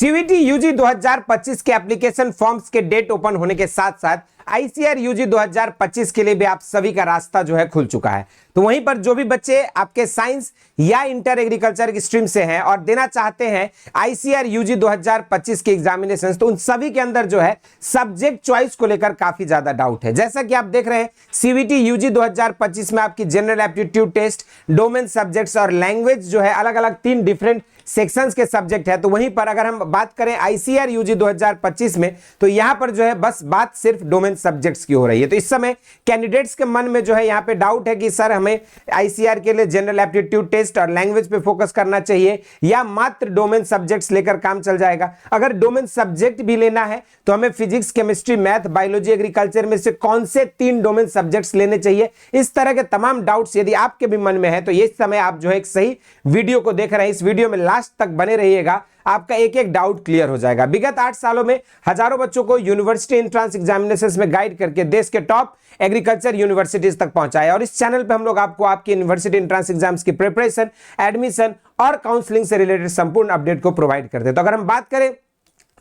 CVT UG 2025 के application forms के date open होने के साथ साथ आईसीआर यूजी 2025 के लिए भी आप सभी का रास्ता जो है खुल चुका है। तो वहीं पर जो भी बच्चे आपके साइंस या इंटर एग्रीकल्चर की स्ट्रीम से हैं और देना चाहते हैं आईसीआर यूजी 2025 के एग्जामिनेशंस, तो उन सभी के अंदर जो है सब्जेक्ट चॉइस को लेकर काफी ज्यादा डाउट है। जैसा कि आप देख रहे हैं सीवीटी यूजी 2025 में आपकी general aptitude test, domain subjects और लैंग्वेज जो है अलग अलग 3 डिफरेंट सेक्शंस के सब्जेक्ट है। तो वहीं पर अगर हम बात करें आईसीआर यूजी 2025 में, तो यहां पर जो है बस बात सिर्फ डोमेन सब्जेक्ट्स की हो रही है। तो इस समय कैंडिडेट्स के मन में जो है यहां पे डाउट है कि सर हमें आईसीआर के लिए जनरल एप्टीट्यूड टेस्ट और लैंग्वेज पे फोकस करना चाहिए या मात्र डोमेन सब्जेक्ट्स लेकर काम चल जाएगा। अगर डोमेन सब्जेक्ट भी लेना है तो हमें physics, chemistry, math, biology, agriculture में से कौन से 3 डोमेन सब्जेक्ट्स लेने चाहिए, इस तरह के तमाम डाउट्स यदि आपके भी मन में है तो इस समय आप जो है एक सही वीडियो को देख रहे हैं। इस वीडियो में लास्ट तक बने रहिएगा, आपका एक एक डाउट क्लियर हो जाएगा। विगत 8 सालों में हजारों बच्चों को यूनिवर्सिटी एंट्रेंस एग्जामिनेशंस में गाइड करके देश के टॉप एग्रीकल्चर यूनिवर्सिटीज तक पहुंचाया और इस चैनल पे हम लोग आपको आपकी यूनिवर्सिटी एंट्रेंस एग्जाम्स की प्रिपरेशन, एडमिशन और काउंसलिंग से रिलेटेड संपूर्ण अपडेट को प्रोवाइड करते हैं। तो अगर हम बात करें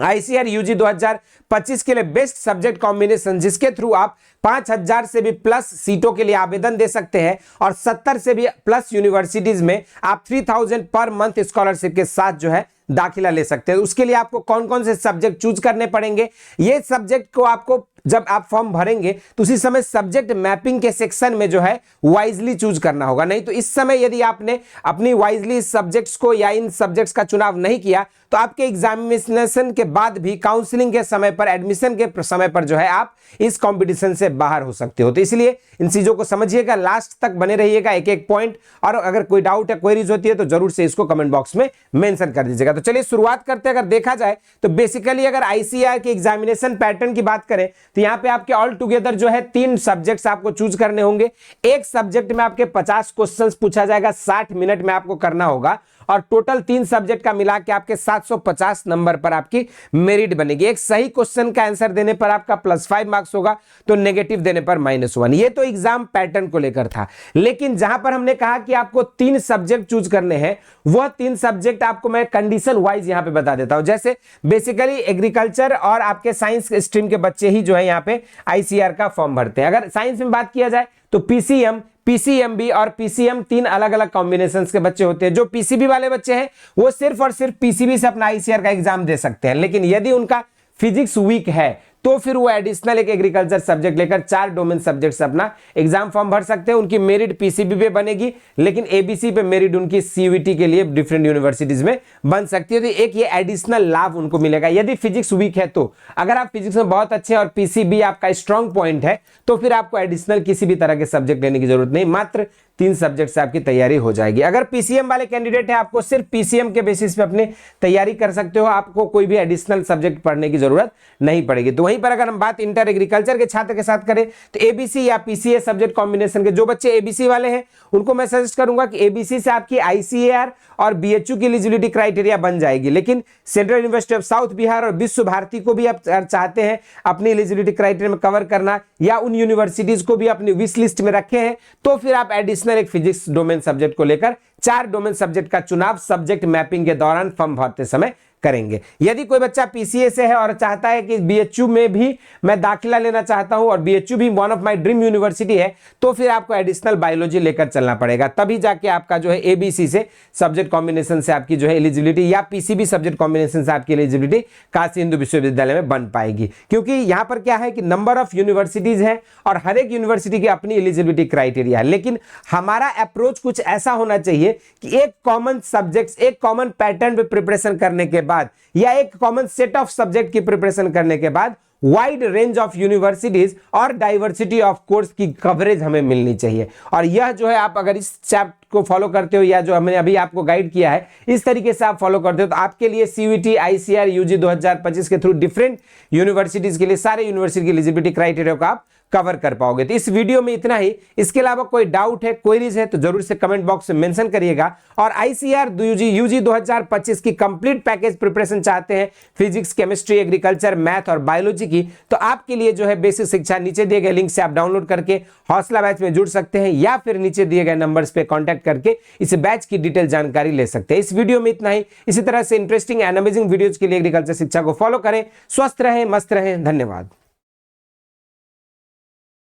आईसीआर यूजी 2025 के लिए बेस्ट सब्जेक्ट कॉम्बिनेशन, जिसके थ्रू आप 5000 से भी प्लस सीटों के लिए आवेदन दे सकते हैं और 70 से भी प्लस यूनिवर्सिटीज में आप 3000 पर मंथ स्कॉलरशिप के साथ जो है दाखिला ले सकते हैं। उसके लिए आपको कौन कौन से सब्जेक्ट चूज करने पड़ेंगे, ये सब्जेक्ट को आपको जब आप फॉर्म भरेंगे तो उसी समय सब्जेक्ट मैपिंग के सेक्शन में जो है वाइजली चूज करना होगा। नहीं तो इस समय यदि आपने अपनी वाइजली सब्जेक्ट्स को या इन सब्जेक्ट्स का चुनाव नहीं किया तो आपके एग्जामिनेशन के बाद भी काउंसलिंग के समय पर, एडमिशन के समय पर जो है आप इस कंपटीशन से बाहर हो सकते हो। तो इसलिए इन चीजों को समझिएगा, लास्ट तक बने रहिएगा, एक एक पॉइंट, और अगर कोई डाउट है, क्वेरीज होती है तो जरूर से इसको कमेंट बॉक्स में मेंशन कर दीजिएगा। तो चलिए शुरुआत करते हैं। अगर देखा जाए तो बेसिकली अगर आईसीआर के एग्जामिनेशन पैटर्न की बात करें तो यहां पे आपके ऑल टुगेदर जो है 3 सब्जेक्ट्स आपको चूज करने होंगे। एक सब्जेक्ट में आपके 50 क्वेश्चंस पूछा जाएगा, 60 मिनट में आपको करना होगा और टोटल 3 सब्जेक्ट का मिला के आपके 750 नंबर पर आपकी मेरिट बनेगी। एक सही क्वेश्चन का आंसर देने पर आपका +5 मार्क्स होगा, तो नेगेटिव देने पर -1। ये तो एग्जाम पैटर्न को लेकर था। लेकिन जहां पर हमने कहा कि आपको 3 सब्जेक्ट चूज करने हैं, वह 3 सब्जेक्ट आपको मैं कंडीशन वाइज यहां पे बता देता हूं। जैसे बेसिकली एग्रीकल्चर और आपके साइंस स्ट्रीम के बच्चे ही जो है यहां पे आईसीआर का फॉर्म भरते हैं। अगर साइंस में बात किया जाए तो पीसीएम, पीसीएमबी और पीसीएम 3 अलग अलग कॉम्बिनेशंस के बच्चे होते हैं। जो पीसीबी वाले बच्चे हैं वो सिर्फ और सिर्फ पीसीबी से अपना आईसीआर का एग्जाम दे सकते हैं। लेकिन यदि उनका फिजिक्स वीक है तो फिर वो एडिशनल एक एग्रीकल्चर सब्जेक्ट लेकर 4 डोमेन सब्जेक्ट से अपना एग्जाम फॉर्म भर सकते हैं। उनकी मेरिट पीसीबी पे बनेगी, लेकिन एबीसी पे मेरिट उनकी सीयूईटी के लिए डिफरेंट यूनिवर्सिटीज में बन सकती है। तो एक ये एडिशनल लाभ उनको मिलेगा यदि फिजिक्स वीक है तो। अगर आप फिजिक्स में बहुत अच्छे और पीसीबी आपका स्ट्रॉन्ग पॉइंट है तो फिर आपको एडिशनल किसी भी तरह के सब्जेक्ट लेने की जरूरत नहीं, मात्र 3 सब्जेक्ट से आपकी तैयारी हो जाएगी। अगर पीसीएम वाले कैंडिडेट है, आपको सिर्फ पीसीएम के बेसिस पे अपनी तैयारी कर सकते हो, आपको कोई भी एडिशनल सब्जेक्ट पढ़ने की जरूरत नहीं पड़ेगी। तो वहीं पर अगर हम बात इंटर एग्रीकल्चर के छात्र के साथ करें तो एबीसी या पीसीए सब्जेक्ट कॉम्बिनेशन के जो बच्चे एबीसी वाले हैं उनको मैं सजेस्ट करूंगा कि एबीसी से आपकी आईसीएआर और बीएचयू की एलिजिबिलिटी क्राइटेरिया बन जाएगी। लेकिन central university of south Bihar और विश्व भारती को भी आप चाहते हैं अपनी एलिजिबिलिटी क्राइटेरिया में कवर करना, या उन यूनिवर्सिटीज को भी अपनी विश लिस्ट में रखे हैं, तो फिर आप एडिशनल एक फिजिक्स डोमेन सब्जेक्ट को लेकर 4 डोमेन सब्जेक्ट का चुनाव सब्जेक्ट मैपिंग के दौरान फॉर्म भरते समय करेंगे। यदि कोई बच्चा पीसीए से है और चाहता है कि बीएचयू में भी मैं दाखिला लेना चाहता हूं और बीएचयू भी one of my dream university है, तो फिर आपको एडिशनल बायोलॉजी लेकर चलना पड़ेगा। तभी जाके आपका जो है एबीसी से सब्जेक्ट कॉम्बिनेशन से आपकी जो है एलिजिबिलिटी या पीसीबी सब्जेक्ट कॉम्बिनेशन से आपकी एलिजिबिलिटी काशी हिंदू विश्वविद्यालय में बन पाएगी। क्योंकि यहां पर क्या है कि नंबर ऑफ यूनिवर्सिटीज है और हर एक यूनिवर्सिटी की अपनी एलिजिबिलिटी क्राइटेरिया है। लेकिन हमारा अप्रोच कुछ ऐसा होना चाहिए कि एक कॉमन सब्जेक्ट, एक कॉमन पैटर्न पे प्रिपरेशन करने के बाद या एक कॉमन सेट ऑफ सब्जेक्ट की प्रिपरेशन करने के बाद वाइड रेंज ऑफ यूनिवर्सिटीज और डाइवर्सिटी ऑफ कोर्स की कवरेज हमें मिलनी चाहिए। और यह जो है आप अगर इस चैप्टर को फॉलो करते हो या जो हमने अभी आपको गाइड किया है इस तरीके से आप फॉलो करते हो तो आपके लिए सीयूईटी, आईसीआर, यूजी 2025 के थ्रू डिफरेंट यूनिवर्सिटीज के लिए सारे यूनिवर्सिटी की एलिजिबिलिटी क्राइटेरिया को आप कवर कर पाओगे। तो इस वीडियो में इतना ही। इसके अलावा कोई डाउट है, क्वेरीज है तो जरूर से कमेंट बॉक्स में मेंशन करिएगा। और आईसीआर यूजी 2025 की कंप्लीट पैकेज प्रिपरेशन चाहते हैं, फिजिक्स, केमिस्ट्री, एग्रीकल्चर, मैथ और बायोलॉजी की, तो आपके लिए जो है बेसिक शिक्षा नीचे दिए गए लिंक से आप डाउनलोड करके हौसला बैच में जुड़ सकते हैं, या फिर नीचे दिए गए नंबर्स पे कांटेक्ट करके इस बैच की डिटेल जानकारी ले सकते हैं। इस वीडियो में इतना ही। इसी तरह से इंटरेस्टिंग एंड अमेजिंग वीडियोज के लिए एग्रीकल्चर शिक्षा को फॉलो करें। स्वस्थ रहें, मस्त रहें। धन्यवाद।